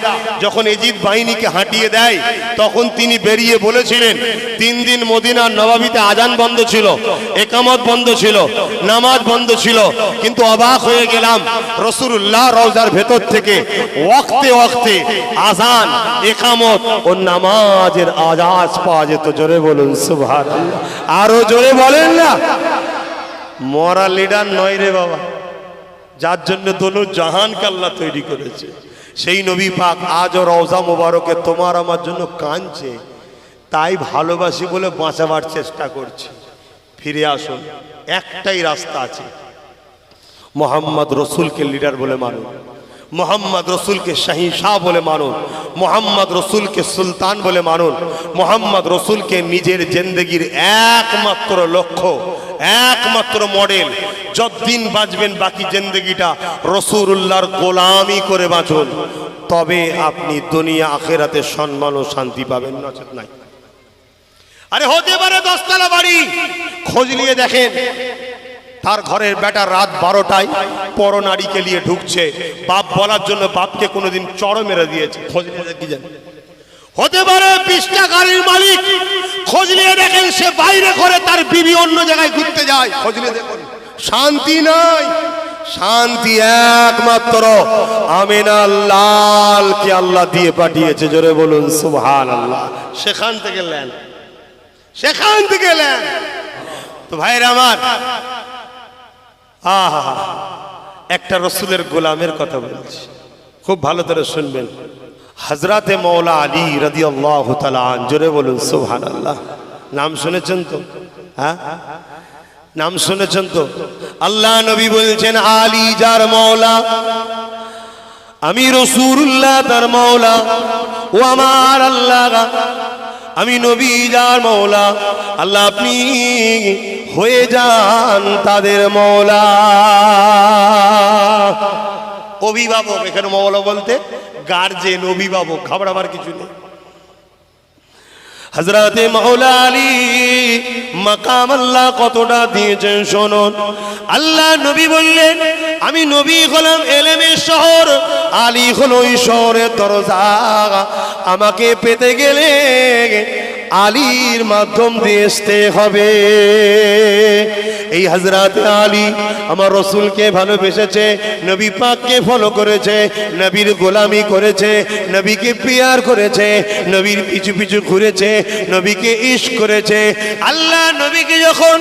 যখন এজিদ বাহিনীকে হাঁটিয়ে দেয়, তখন তিনি বেরিয়ে বলেছিলেন, 3 দিন মদিনার নবাবিতে আজান বন্ধ ছিল, একামত বন্ধ ছিল, নামাজ বন্ধ ছিল, কিন্তু অবাক হয়ে গেলাম রাসূলুল্লাহ রওজার ভেতর থেকে ওয়াক্তে ওয়াক্তে আজান, একামত ও নামাজের আওয়াজ পাওয়া যেত। জোরে বলুন সুবহানাল্লাহ। আরো জোরে বলেন না। মরা লিডার নয় রে বাবা, যার জন্য দোনো জাহানকে আল্লাহ তৈরি করেছে, সেই নবী পাক আজও রওজা মোবারকে তোমার আমার জন্য কাঁদছে। তাই ভালোবাসি বলে বাঁচাবার চেষ্টা করছি। ফিরে আসুন, একটাই রাস্তা আছে, মোহাম্মদ রসুলকে লিডার বলে মানুন, মোহাম্মদ রসুলকে শাহিনশাহ বলে মানুন, মোহাম্মদ রসুলকে সুলতান বলে মানুন, মোহাম্মদ রসুলকে নিজের জিন্দেগির একমাত্র লক্ষ্য, একমাত্র মডেল। যতদিন বাঁচবেন বাকি জিন্দেগিটা রাসূলুল্লাহর গোলামি করে বাঁচুন, তবে আপনি দুনিয়া আখেরাতে সম্মান ও শান্তি পাবেন, নচেত নাই। আরে হতে পারে 10 তলা বাড়ি, খোঁজ নিয়ে দেখেন তার ঘরের বেটা রাত 12টায় পর নারীকে নিয়ে ঢুকছে, বাপ বলার জন্য বাপকে কোনোদিন চড় মেরে দিয়েছে, খোঁজ নিয়ে দেখি যান। হতে পারে 20টা গাড়ির মালিক, খোঁজ নিয়ে দেখেন সে বাইরে করে তার বিবি অন্য জায়গায় ঘুরতে যায়, খোঁজ নিয়ে দেখুন। শান্তি নাই, শান্তি একমাত্র আমিনার লালকে আল্লাহ দিয়ে পাঠিয়েছে। জোরে বলুন সুবহানাল্লাহ। সেখান থেকে নেন, সেখান থেকে নেন। তো ভাইরা আমার, আহা, একটা রসুলের গোলামের কথা বলছি, খুব ভালো করে শুনবেন। হযরতে মৌলা আলী রাদিয়াল্লাহু তাআলা আনহু। জোরে বলুন সুবহানাল্লাহ। নাম শুনেছেন তো? হ্যাঁ, নাম শুনেছেন তো? আল্লাহ নবী বলছেন, আলী যার মৌলা, আমি রাসূলুল্লাহ তার মৌলা। ও আমার আল্লাহ, আমি নবী যার মৌলা, আল্লাহ আপনি হয়ে যান তাদের মৌলা। অভিভাবক, এখানে মৌলা বলতে গার্জেন, অভিভাবক, ঘাবড়াবার কিছু নেই। হযরতে মাওলা আলী মাকাম আল্লাহ কতটা দিয়েছেন শুনুন। আল্লাহ নবী বললেন, আমি নবী হলাম এলেমের শহর, আলী হলো ওই শহরের দরজা। আমাকে পেতে গেলে আলীর মাধ্যম দিয়ে আসতে হবে। এই হযরতে আলী আমার রসুলকে ভালোবেসেছে, নবী পাককে ফলো করেছে, নবীর গোলামি করেছে, নবীকে পিয়ার করেছে, নবীর পিছু পিছু ঘুরেছে, নবীকে ইশক করেছে। আল্লাহ নবীকে যখন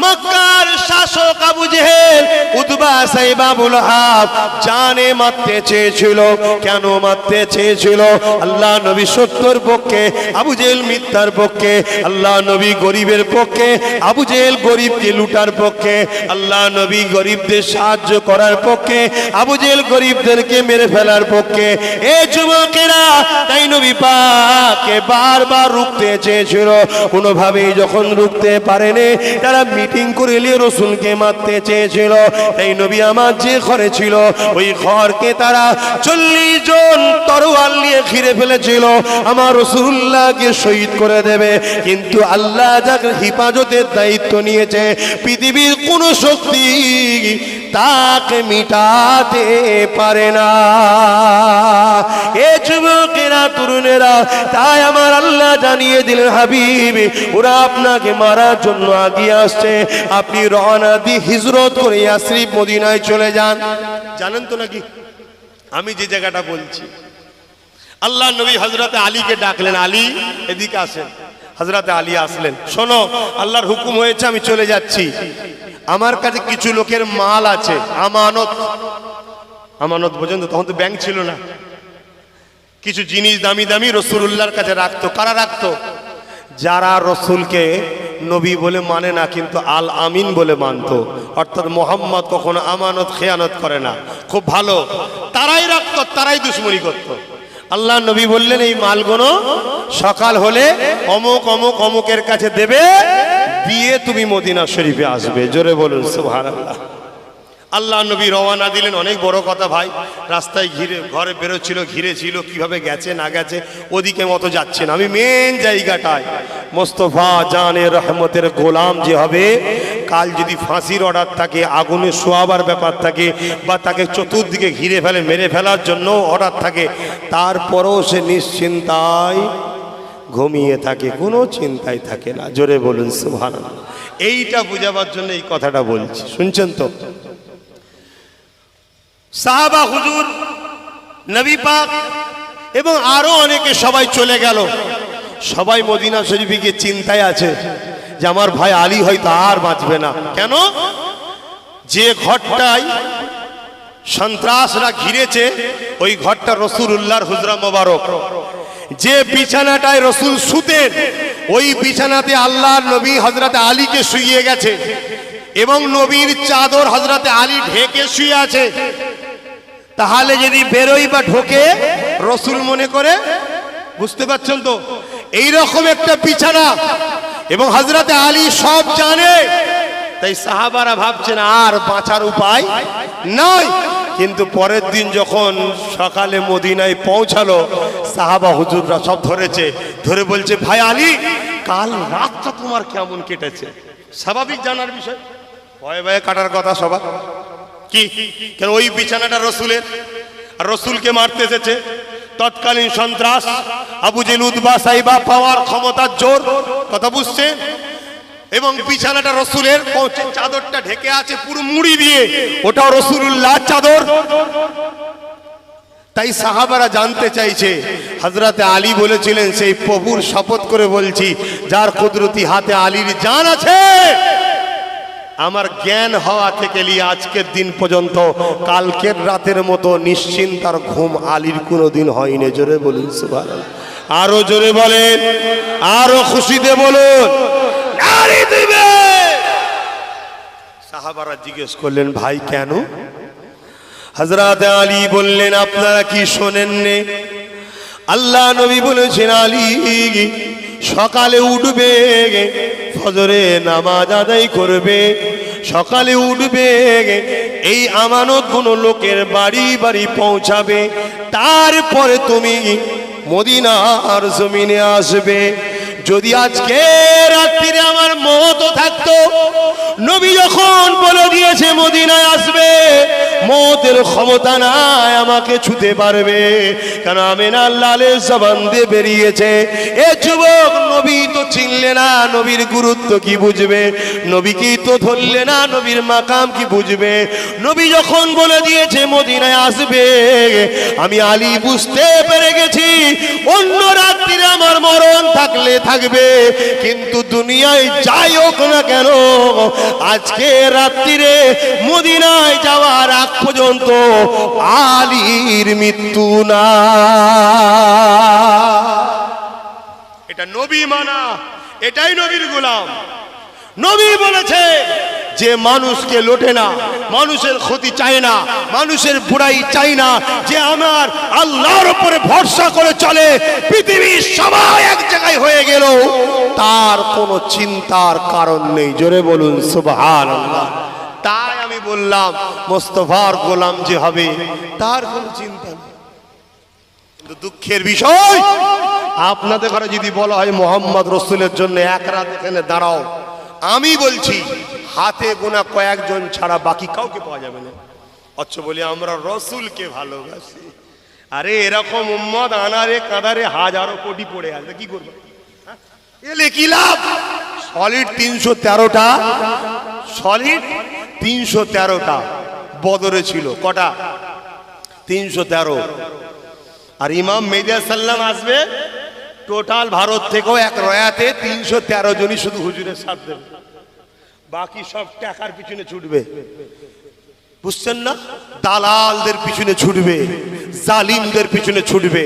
মক্কার শাসক আবু জেহেল, উতবা, সাইবা, আবু লাহাব জানে মারতে চেয়েছিল, কেন মারতে চেয়েছিল? আল্লাহ নবী সত্যর পক্ষে, আবু জেহেল মিথ্যার পক্ষে, আল্লাহ নবী গরিবের পক্ষে, আবু জেহেল গরিবকে লুটার পক্ষে, আল্লাহ নবী গরিবদের সাহায্য করার পক্ষে, আবু জেহেল গরিবদেরকে মেরে ফেলার পক্ষে। এ যুবকেরা, তাই নবী পাককে বারবার রুখতে চেয়েছিল, কোনোভাবেই যখন রুখতে পারেনি, তারা মিটিং করে নিয়ে রসুলকে মারতে চেয়েছিল। তাই নবী আমার যে ঘরে ছিল, ওই ঘরকে তারা 40 জন তরোয়াল নিয়ে ঘিরে ফেলেছিল, আমার রাসূলুল্লাহকে শহীদ করে দেবে। কিন্তু আল্লাহ যাকে হিফাজতের দায়িত্ব নিয়েছে, পৃথিবীর কোন শক্তি তাকে মিটাতে পারে না। এ যুবকেরা, তরুণেরা, তাই আমার আল্লাহ জানিয়ে দিলেন, হাবিব, ওরা আপনাকে মারার জন্য আগিয়ে আসছে, আপনি রওনা দিয়ে হিজরত করে ইয়াসরিব মদিনায় চলে যান। জানেন তো নাকি আমি যে জায়গাটা বলছি? আল্লাহ নবী হযরতে আলীকে ডাকলেন, আলী এদিকে আসেন। হযরতে আলী আসলেন, শোনো, আল্লাহর হুকুম হয়েছে, আমি চলে যাচ্ছি। আমার কাছে কিছু লোকের মাল আছে, আমানত। আমানত বোঝেন তো? তখন তো ব্যাংক ছিল না। কিছু জিনিস দামি দামি রাসূলুল্লাহর কাছে রাখতো। কারা রাখতো? যারা রসুলকে নবী বলে মানে না, কিন্তু আল আমিন বলে মানতো, অর্থাৎ মোহাম্মদ কখনো আমানত খেয়ানত করে না, খুব ভালো, তারাই রাখতো, তারাই দুশ্মনী করত। আল্লাহ নবী বললেন, এই মালগুলো সকাল হলে অমুক অমুক অমুকের কাছে দেবে, দিয়ে তুমি মদিনা শরীফে আসবে। জোরে বলুন সুবহানাল্লাহ। আল্লাহ নবী রওনা দিলেন। অনেক বড় কথা ভাই, রাস্তায় ঘিরে ঘরে বেরোচ্ছিল, ঘিরে ছিল, কিভাবে গেছে না গেছে ওদিকে মতো যাচ্ছে না। আমি মেন জায়গাটায়, মোস্তফা জানের রহমতের গোলাম যে হবে, কাল যদি ফাঁসির অর্ডার থাকে, আগুনে শোয়াবার ব্যাপার থাকে, বা তাকে চতুর্দিকে ঘিরে ফেলে মেরে ফেলার জন্য অর্ডার থাকে, তারপরও সে নিশ্চিন্তায় ঘুমিয়ে থাকে, কোনো চিন্তাই থাকে না। জোরে বলুন সুবহানাল্লাহ। এইটা বুঝাবার জন্য এই কথাটা বলছি, শুনছেন তো? সাহাবা হুজুর, নবী পাক এবং আরো অনেকে সবাই চলে গেল। সবাই মদিনা শরীফে গিয়ে চিন্তায় আছে যে আমার ভাই আলী হয়তো আর বাঁচবে না। কেন? যে ঘরটায় সন্ত্রাসরা ঘিরেছে, ওই ঘরটা রাসূলুল্লাহর হুজরা মোবারক। যে বিছানাটায় রসুল শুতেন, ওই বিছানাতে আল্লাহর নবী হযরতে আলীকে শুইয়ে গেছে, এবং নবীর চাদর হযরতে আলী ঢেকে শুয়ে আছে। তাহলে যদি বেরোই বা ঢোকে, রসুল মনে করে, বুঝতে পারছেন তো? এইরকম একটা বিছানা, এবং হযরতে আলী সব জানে। তাই সাহাবারা ভাবছেন আর বাঁচার উপায় নাই। কিন্তু পরের দিন যখন সকালে মদিনায় পৌঁছালো, সাহাবা হুজুররা সব ধরেছে, ধরে বলছে, ভাই আলী, কাল রাতটা তোমার কেমন কেটেছে? স্বাভাবিক জানার বিষয়, ভয়ে ভয়ে কাটার কথা সবার। কি? কেন? ওই বিছানাটা রসুলের, আর রসুলকে মারতে এসেছে তৎকালীন সন্ত্রাস, আবু জেহেল, উতবা, সাইবা, পাওয়ার ক্ষমতার জোর, কথা বুঝছেন? এবং বিছানাটা রসুলের, চাদরটা ঢেকে আছে পুরো মুড়ি দিয়ে, ওটাও রাসূলুল্লাহর চাদর। তাই সাহাবারা জানতে চাইছে, হযরতে আলী বলেছিলেন, সেই প্রভুর শপথ করে বলছি, যার কুদরতি হাতে আলীর জান আছে, আমার জ্ঞান হওয়া থেকে নিয়ে আজকের দিন পর্যন্ত কালকের রাতের মতো নিশ্চিন্তার ঘুম আলীর কোনোদিন হয়নি। জোরে বলুন সুবহানাল্লাহ। আরো জোরে বলেন, আরো খুশিতে বলুন, নারী দিবে। সাহাবারা জিজ্ঞেস করলেন, ভাই কেন? হযরতে আলী বললেন, আপনারা কি শোনেননি? আল্লাহ নবী বলেছেন, আলী সকালে উঠবে, ফজরে নামাজ আদায় করবে, সকালে উঠবে, এই আমানতগুলো লোকের বাড়ি বাড়ি পৌঁছাবে, তারপরে তুমি মদিনার জমিনে আসবে। যদি আজকে রাত্রিরে আমার মত থাকতো, নবী যখন বলে দিয়েছে মদিনায় আসবে, মতের ক্ষমতা নাই আমাকে ছুতে পারবে, কারণ আমিনার লালের জবান দিয়ে বেরিয়েছে। এ যুবক, নবী তো চিনলে না, নবীর গুরুত্ব কি বুঝবে? নবীকে তো ধরলে না, নবীর মাকাম কি বুঝবে? নবী যখন বলে দিয়েছে মদিনায় আসবে, আমি আলী বুঝতে পেরে গেছি, অন্য রাত্রিরে আমার মরণ থাকলে থাকবে, কিন্তু দুনিয়ায় যাই হোক না কেন, আজকে রাত্রিরে মদিনায় যাওয়ার আগ পর্যন্ত আলীর মৃত্যু না। এটা নবী মানা, এটাই নবীর গোলাম। নবী বলেছে যে মানুষকে লোটে না, মানুষের ক্ষতি চায় না, মানুষের বুড়াই চাই না, যে আমার আল্লাহর উপরে ভরসা করে চলে, পৃথিবীর সবাই এক জায়গায় হয়ে গেল তার কোনো চিন্তার কারণ নেই। জোরে বলুন সুবহানাল্লাহ। তাই আমি বললাম মোস্তফার গোলাম যে হবে তার কোনো চিন্তা নেই। কিন্তু দুঃখের বিষয়, আপনাদের ঘরে যদি বলা হয় মোহাম্মদ রসুলের জন্য এক রাত এখানে দাঁড়াও, আমি বলছি হাতে গোনা কয়েকজন ছাড়া বাকি কাউকে পাওয়া যাবে না। অথচ বলি আমরা রসুলকে ভালোবাসি। আরে এরকম উম্মত আনারে কাদারে হাজারো কোটি পড়ে আছে, কি করবে? এলে কি লাভ? সলিড 313টা, সলিড 313টা বদরে ছিল। কটা? 313। আর ইমাম মেহদী সাল্লাম আসবে, টোটাল ভারত থেকেও এক রয়াতে 313 জনই শুধু হুজুরের সাথ দেবে, বাকি সব টাকার পিছনে ছুটবে। বুঝছেন না? দালালদের পিছনে ছুটবে, জালিমদের পিছনে ছুটবে,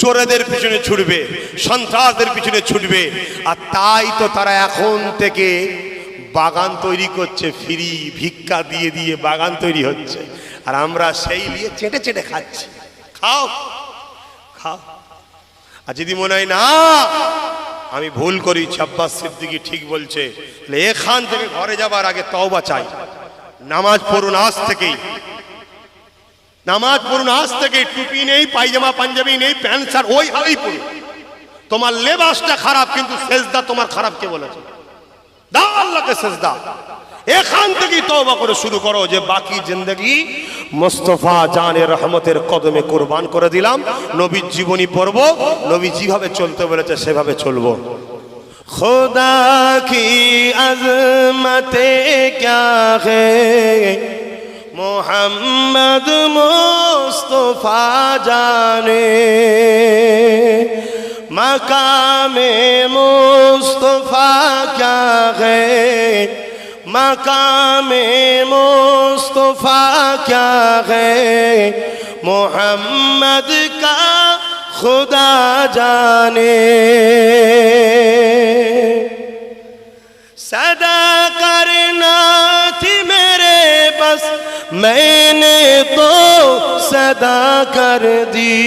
চোরেদের পিছনে ছুটবে, সন্ত্রাসদের পিছনে ছুটবে। আর তাই তো তারা এখন থেকে বাগান তৈরি করছে, ফ্রি ভিক্ষা দিয়ে দিয়ে বাগান তৈরি হচ্ছে, আর আমরা সেই নিয়ে চেটে চেটে খাচ্ছি। খাও খাও। আর যদি মনে হয় না আমি ভুল করি, আব্বাস সিদ্দিকী ঠিক বলছে, এখান থেকে ঘরে যাবার আগে তওবা চাই। নামাজ পড়ুন আজ থেকেই, নামাজ পড়ুন আজ থেকেই। টুপি নেই, পায়জামা পাঞ্জাবি নেই, প্যান্ট শার্ট ওই হালেই পড়ুন। তোমার লেবাসটা খারাপ, কিন্তু সেজদা তোমার খারাপ কে বলেছে? দাও আল্লাহকে সেজদা। এখান থেকেই তওবা করে শুরু করো যে বাকি জিন্দেগি মুস্তাফা জানের রহমতের কদমে কুরবান করে দিলাম। নবীর জীবনী পড়ব, নবী যেভাবে চলতে বলেছে সেভাবে চলবো। खुदा की अज़मते क्या है, मोहम्मद मुस्तफा जाने, मकामे मुस्तफा क्या है, मकामे मुस्तफा क्या है, मोहम्मद का खुदा जाने। सदा करना थी मेरे बस, मैंने तो सदा कर दी,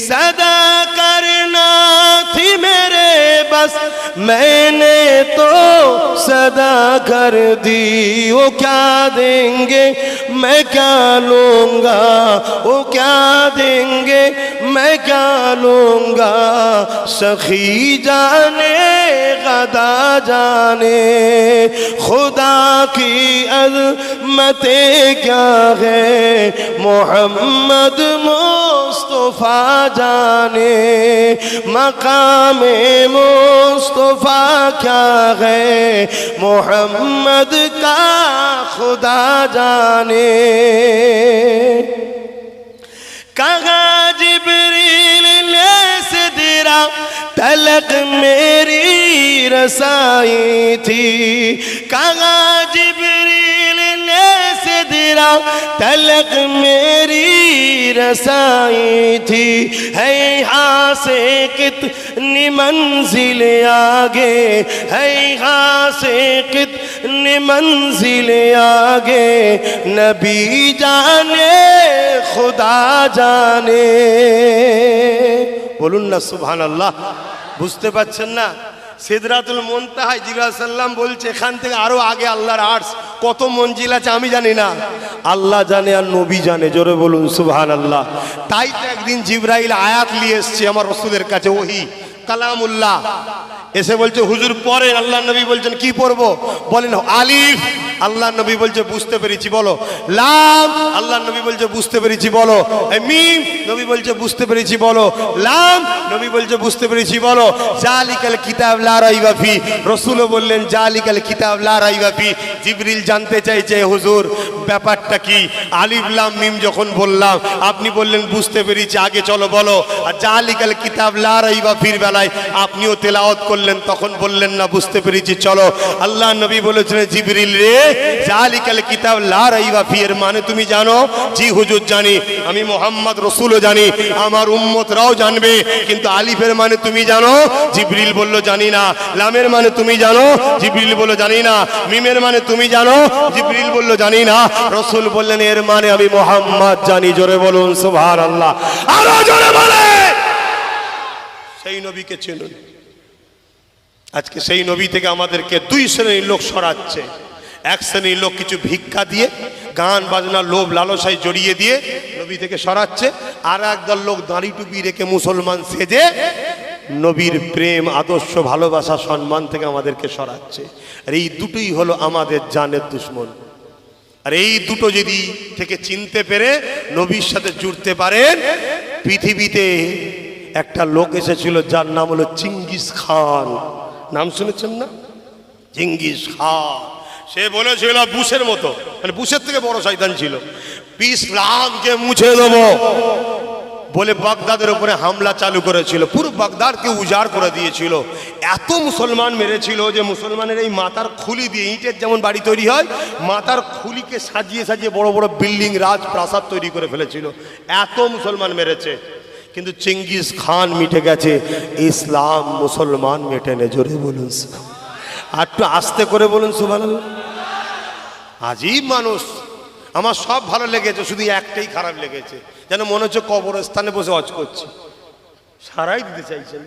सदा करना थी मेरे बस, मैंने तो सदा कर दी। वो क्या देंगे मैं क्या लूंगा, वो क्या देंगे मैं क्या लूंगा, सखी जाने गदा जाने, खुदा की अज़मतें क्या है, मोहम्मद मुस्तफा जाने, मकामे मुस्तफा क्या है, मोहम्मद का खुदा जाने। कहा जिब्रील ले सिदरा तलक मेरी रसाई थी, कहा जिब्रील ले सिदरा तलक मेरी रसाई थी, है यहाँ से कितनी मंजिल आगे, है यहाँ से कितनी मंजिल आगे, नबी जाने खुदा जाने। বলুন না সুবহানাল্লাহ। বুঝতে পারছেন না? সিদরাতুল মুনতাহা জিবরাইল সাল্লাম বলছে এখান থেকে আরো আগে আল্লাহর আরশ কত মঞ্জিল আছে আমি জানি না, আল্লাহ জানে আর নবী জানে। জোরে বলুন সুবহানাল্লাহ। তাই তো একদিন জিবরাইল আয়াত নিয়ে এসেছে আমার রাসূলের কাছে, ওহী কালামুল্লাহ। এসে বলছে হুজুর পড়েন। আল্লাহ নবী বলছেন কি পড়বো? বলেন আলিফ। আল্লাহ নবী বলছে বুঝতে পেরেছি বলো। লাম। আল্লাহ নবী বলছে বুঝতে পেরেছি বলো। মিম। নবী বলছে বুঝতে পেরেছি বলো। লাম। নবী বলছে বুঝতে পেরেছি বলো। জালিকাল কিতাব লা রাইবা ফি। রাসূলও বললেন জালিকাল কিতাব লা রাইবা ফি। জিবরিল জানতে চাইছে হুজুর ব্যাপারটা কি? আলিফ লাম মিম যখন বললাম আপনি বললেন বুঝতে পেরেছি, আগে চলো বলো। আর জালিকাল কিতাব লা রাইবা ফির বেলা বেলায় আপনিও তেলাওয়াত করলেন, তখন বললেন না বুঝতে পেরেছি চলো। আল্লাহ নবী বলেছিলেন জিবরিল রে জালিকাল কিতাব লা রাইবা ফি, এর মানে তুমি জানো? জি হুজুর জানি, আমি মোহাম্মদ রসুলও জানি, আমার উম্মতরাও জানবে, কিন্তু আলিফের মানে তুমি জানো? জিবরিল বলল জানি না। লামের মানে তুমি জানো? জিবরিল বলল জানি না। মিমের মানে তুমি জানো? জিবরিল বলল জানি না। রসুল বললেন এর মানে আমি মোহাম্মদ জানি। জোরে বলুন সুবহানাল্লাহ, আরো জোরে বলে। সেই নবীকে চিনুন। আজকে সেই নবী থেকে আমাদেরকে দুই শ্রেণীর লোক সরাচ্ছে। এক শ্রেণীর লোক কিছু ভিক্ষা দিয়ে, গান বাজনা, লোভ লালসায় জড়িয়ে দিয়ে নবী থেকে সরাচ্ছে। আর একদল লোক দাড়ি টুপি রেখে মুসলমান সেজে নবীর প্রেম, আদর্শ, ভালোবাসা, সম্মান থেকে আমাদেরকে সরাচ্ছে। আর এই দুটোই হলো আমাদের জানের দুশ্মন। আর এই দুটো যদি থেকে চিনতে পেরে নবীর সাথে জুড়তে পারেন, পৃথিবীতে একটা লোক এসেছিল যার নাম হলো চিঙ্গিস খান। নাম শুনেছেন না? চিঙ্গিস খান। সে বলেছিল বুশের মতো, মানে বুশের থেকে বড় শয়তান ছিল, ইসলামকে মুছে দেবো বলে বাগদাদের উপরে হামলা চালু করেছিল। পুরো বাগদাদকে উজাড় করে দিয়েছিল। এত মুসলমান মেরেছিল যে মুসলমানের এই মাথার খুলি দিয়ে, ইটের যেমন বাড়ি তৈরি হয়, মাথার খুলিকে সাজিয়ে সাজিয়ে বড় বড় বিল্ডিং, রাজপ্রাসাদ তৈরি করে ফেলেছিল। এত মুসলমান মেরেছে। কিন্তু চিঙ্গিস খান মিটে গেছে, ইসলাম মুসলমান মেটেনে। জোরে বলুন, আর একটু আস্তে করে বলুন সুবহানাল্লাহ। আজীব মানুষ। আমার সব ভালো লেগেছে, শুধু একটাই খারাপ লেগেছে, যেন মনে হচ্ছে কবরস্থানে বসে হজ করছি, সারাই দিতে চাইছেন।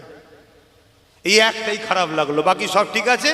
এই একটাই খারাপ লাগলো, বাকি সব ঠিক আছে।